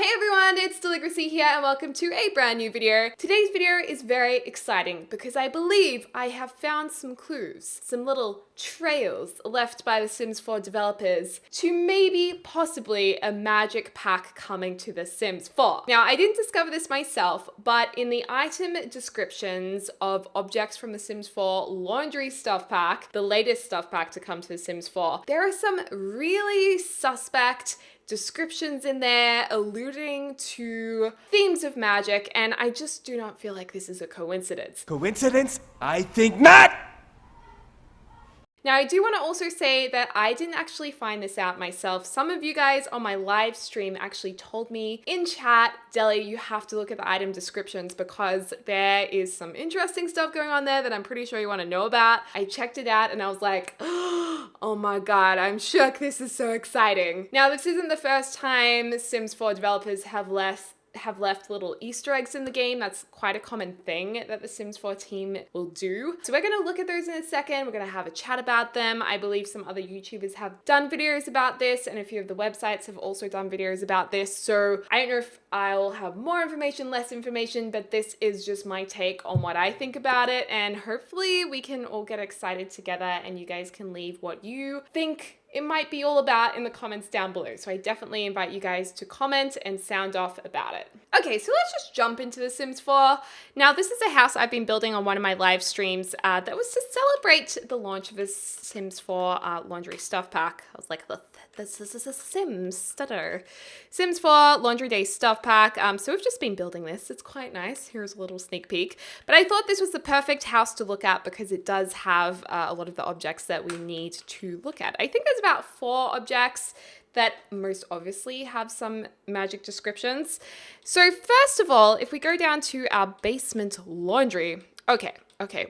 Hey everyone, it's Deligracy here and welcome to a brand new video. Today's video is very exciting because I believe I have found some clues, some little trails left by the Sims 4 developers to maybe possibly a magic pack coming to the Sims 4. Now, I didn't discover this myself, but in the item descriptions of objects from the Sims 4 laundry stuff pack, the latest stuff pack to come to the Sims 4, there are some really suspect descriptions in there alluding to themes of magic, and I just do not feel like this is a coincidence. Coincidence? I think not! Now, I do want to also say that I didn't actually find this out myself. Some of you guys on my live stream actually told me in chat, Deli, you have to look at the item descriptions because there is some interesting stuff going on there that I'm pretty sure you want to know about. I checked it out and I was like, oh my god, I'm shook. This is so exciting. Now, this isn't the first time Sims 4 developers have left little Easter eggs in the game. That's quite a common thing that the Sims 4 team will do. So we're gonna look at those in a second. We're gonna have a chat about them. I believe some other YouTubers have done videos about this, and a few of the websites have also done videos about this. So I don't know if I'll have more information, less information, but this is just my take on what I think about it, and hopefully we can all get excited together and you guys can leave what you think it might be all about in the comments down below. So I definitely invite you guys to comment and sound off about it. Okay, so let's just jump into The Sims 4. Now, this is a house I've been building on one of my live streams that was to celebrate the launch of the Sims 4 laundry stuff pack. I was like, this is a Sims stutter. Sims 4 Laundry Day stuff pack. So we've just been building this. It's quite nice. Here's a little sneak peek. But I thought this was the perfect house to look at because it does have a lot of the objects that we need to look at. I think there's about 4 objects that most obviously have some magic descriptions. So first of all, if we go down to our basement laundry, okay,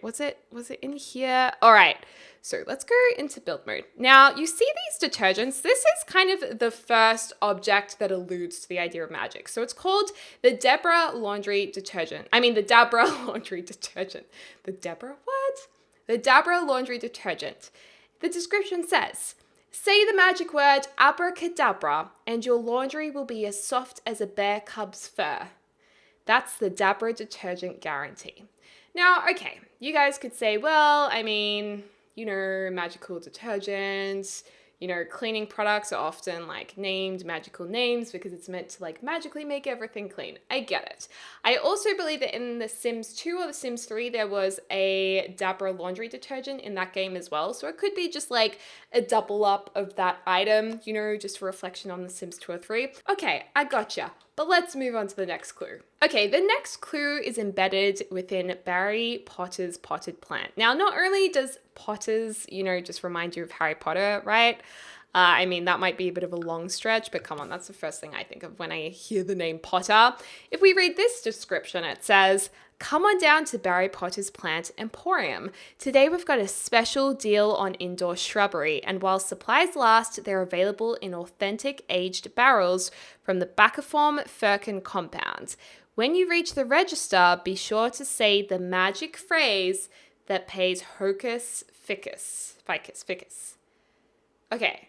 was it in here? All right, so let's go into build mode. Now, you see these detergents? This is kind of the first object that alludes to the idea of magic. So it's called the Deborah Laundry Detergent. I mean, the Deborah Laundry Detergent. The Deborah what? The Deborah Laundry Detergent. The description says, say the magic word abracadabra and your laundry will be as soft as a bear cub's fur. That's the Deborah detergent guarantee. Now, okay, you guys could say, well, I mean, you know, magical detergents, you know, cleaning products are often like named magical names because it's meant to like magically make everything clean. I get it. I also believe that in The Sims 2 or The Sims 3, there was a Deborah laundry detergent in that game as well. So it could be just like a double up of that item, you know, just a reflection on The Sims 2 or 3. Okay, I gotcha. But let's move on to the next clue. Okay, the next clue is embedded within Barry Potter's potted plant. Now, not only does Potter's, you know, just remind you of Harry Potter, right? I mean, that might be a bit of a long stretch, but come on, that's the first thing I think of when I hear the name Potter. If we read this description, it says, come on down to Barry Potter's Plant Emporium. Today we've got a special deal on indoor shrubbery, and while supplies last, they're available in authentic aged barrels from the Baccaform Firkin compound. When you reach the register, be sure to say the magic phrase that pays Hocus Ficus. Ficus. Okay.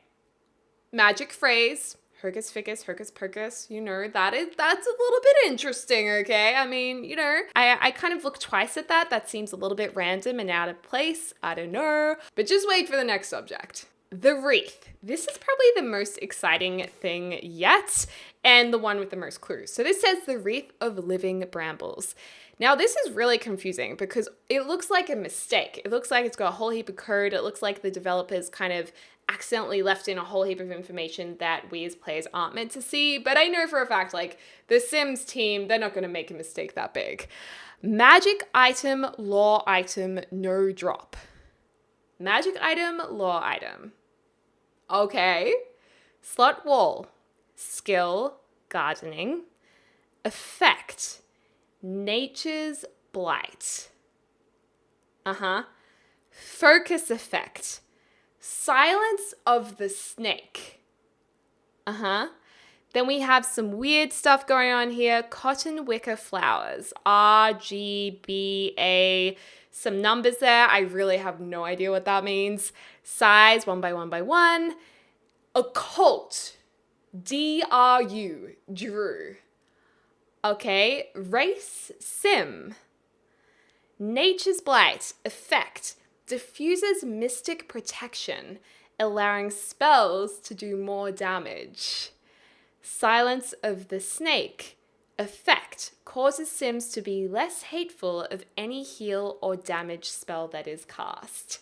Magic phrase, Hocus Ficus, Hocus Pocus, you know, that's a little bit interesting, okay? I mean, you know, I kind of looked twice at that. That seems a little bit random and out of place. I don't know. But just wait for the next subject. The wreath. This is probably the most exciting thing yet, and the one with the most clues. So this says the wreath of living brambles. Now, this is really confusing because it looks like a mistake. It looks like it's got a whole heap of code. It looks like the developers kind of accidentally left in a whole heap of information that we as players aren't meant to see. But I know for a fact, like, the Sims team, they're not going to make a mistake that big. Magic item, law item, no drop. Magic item, law item. Okay. Slot wall. Skill, gardening. Effect, nature's blight. Focus effect. Silence of the snake. Then we have some weird stuff going on here. Cotton wicker flowers. RGBA. Some numbers there. I really have no idea what that means. Size 1 by 1 by 1. Occult. D-R-U, Drew. Okay, race, sim. Nature's Blight, effect, diffuses mystic protection, allowing spells to do more damage. Silence of the Snake, effect, causes Sims to be less hateful of any heal or damage spell that is cast.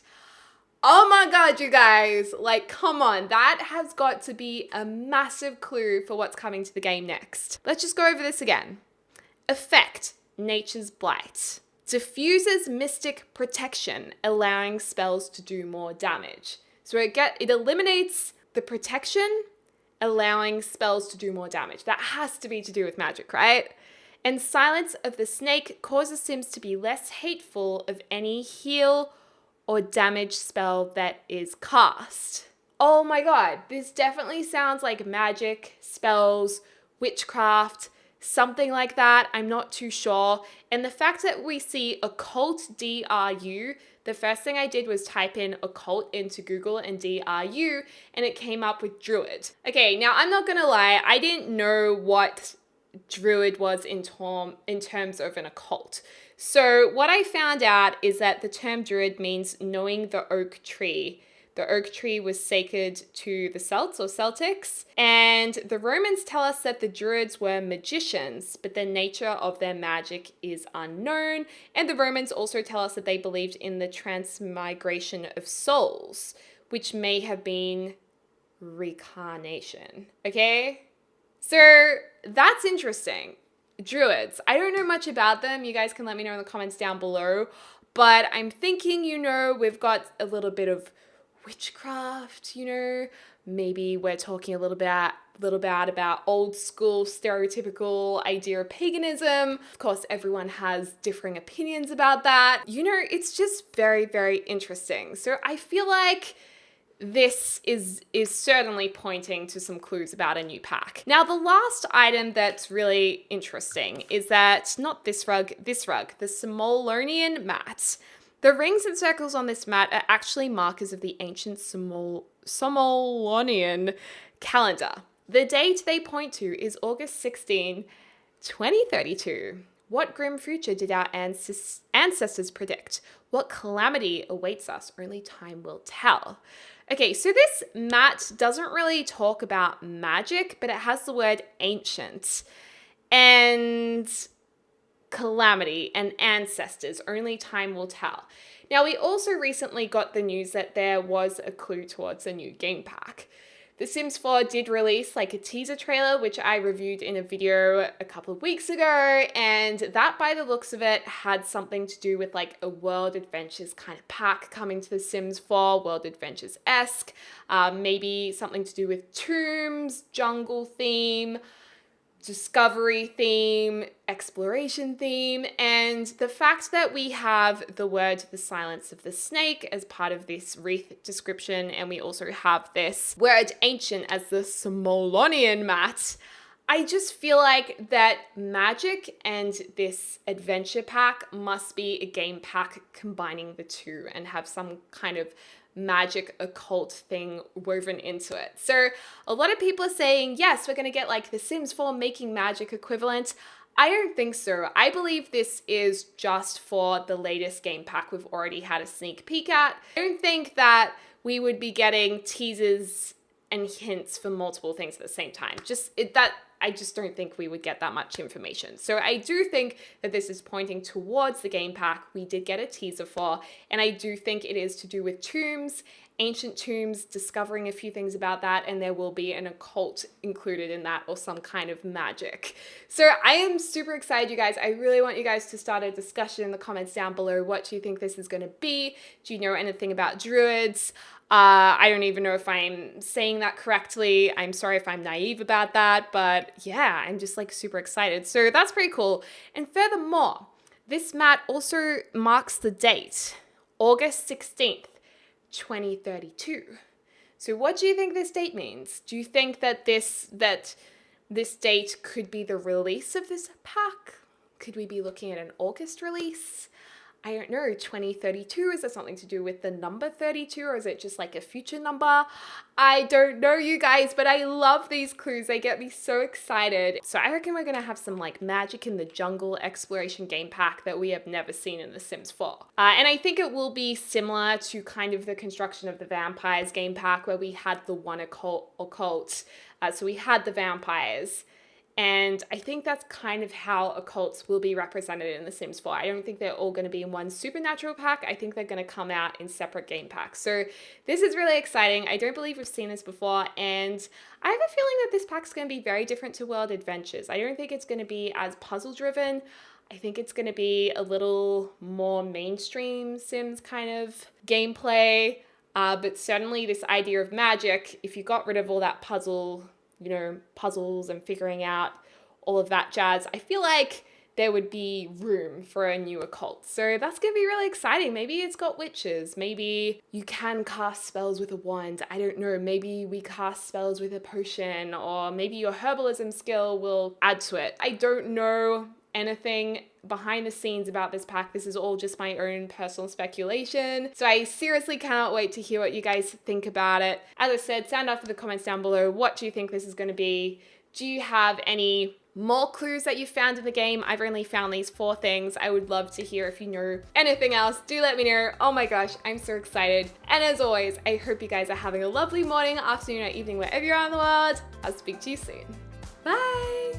Oh my god, you guys, like, come on, that has got to be a massive clue for what's coming to the game next. Let's just go over this again. Effect, Nature's Blight. Diffuses mystic protection, allowing spells to do more damage. So it eliminates the protection, allowing spells to do more damage. That has to be to do with magic, right? And Silence of the Snake causes Sims to be less hateful of any heal or damage spell that is cast. Oh my god, this definitely sounds like magic, spells, witchcraft, something like that. I'm not too sure. And the fact that we see occult DRU, the first thing I did was type in occult into Google and DRU, and it came up with druid. Okay, now I'm not gonna lie, I didn't know what druid was in terms of an occult. So what I found out is that the term druid means knowing the oak tree. The oak tree was sacred to the Celts or Celtics, and the Romans tell us that the Druids were magicians, but the nature of their magic is unknown, and the Romans also tell us that they believed in the transmigration of souls, which may have been reincarnation, okay? So that's interesting. Druids, I don't know much about them. You guys can let me know in the comments down below, but I'm thinking, we've got a little bit of witchcraft, maybe we're talking a little bit about old school stereotypical idea of paganism. Of course, everyone has differing opinions about that. It's just very, very interesting. So I feel like this is certainly pointing to some clues about a new pack. Now, the last item that's really interesting is that, not this rug, the Somolonian mat. The rings and circles on this mat are actually markers of the ancient Somolonian calendar. The date they point to is August 16, 2032. What grim future did our ancestors predict? What calamity awaits us? Only time will tell. Okay, so this mat doesn't really talk about magic, but it has the word ancient and calamity and ancestors. Only time will tell. Now, we also recently got the news that there was a clue towards a new game pack. The Sims 4 did release like a teaser trailer, which I reviewed in a video a couple of weeks ago, and that, by the looks of it, had something to do with like a World Adventures kind of pack coming to The Sims 4, World Adventures-esque, maybe something to do with tombs, jungle theme, discovery theme, exploration theme, and the fact that we have the word the Silence of the Snake as part of this wreath description, and we also have this word ancient as the Somolonian mat, I just feel like that magic and this adventure pack must be a game pack combining the two and have some kind of magic occult thing woven into it. So a lot of people are saying, yes, we're going to get like the Sims 4 making magic equivalent. I don't think so. I believe this is just for the latest game pack we've already had a sneak peek at. I don't think that we would be getting teasers and hints for multiple things at the same time. I just don't think we would get that much information. So I do think that this is pointing towards the game pack we did get a teaser for, and I do think it is to do with tombs, ancient tombs, discovering a few things about that, and there will be an occult included in that or some kind of magic. So I am super excited, you guys. I really want you guys to start a discussion in the comments down below. What do you think this is going to be? Do you know anything about druids? I don't even know if I'm saying that correctly. I'm sorry if I'm naive about that, but yeah, I'm just like super excited. So that's pretty cool. And furthermore, this mat also marks the date, August 16th, 2032. So what do you think this date means? Do you think that this date could be the release of this pack? Could we be looking at an August release? I don't know, 2032? Is there something to do with the number 32, or is it just like a future number? I don't know, you guys, but I love these clues. They get me so excited. So I reckon we're gonna have some like magic in the jungle exploration game pack that we have never seen in The Sims 4. And I think it will be similar to kind of the construction of the vampires game pack where we had the one occult. So we had the vampires. And I think that's kind of how occults will be represented in The Sims 4. I don't think they're all going to be in one supernatural pack. I think they're going to come out in separate game packs. So this is really exciting. I don't believe we've seen this before. And I have a feeling that this pack's going to be very different to World Adventures. I don't think it's going to be as puzzle driven. I think it's going to be a little more mainstream Sims kind of gameplay. But certainly this idea of magic, if you got rid of all that puzzles and figuring out all of that jazz, I feel like there would be room for a new occult. So that's gonna be really exciting. Maybe it's got witches. Maybe you can cast spells with a wand. I don't know. Maybe we cast spells with a potion, or maybe your herbalism skill will add to it. I don't know anything behind the scenes about this pack. This is all just my own personal speculation. So I seriously cannot wait to hear what you guys think about it. As I said, sound off in the comments down below. What do you think this is going to be? Do you have any more clues that you found in the game? I've only found these 4 things. I would love to hear if you know anything else. Do let me know. Oh my gosh, I'm so excited. And as always, I hope you guys are having a lovely morning, afternoon, or evening, wherever you are in the world. I'll speak to you soon. Bye.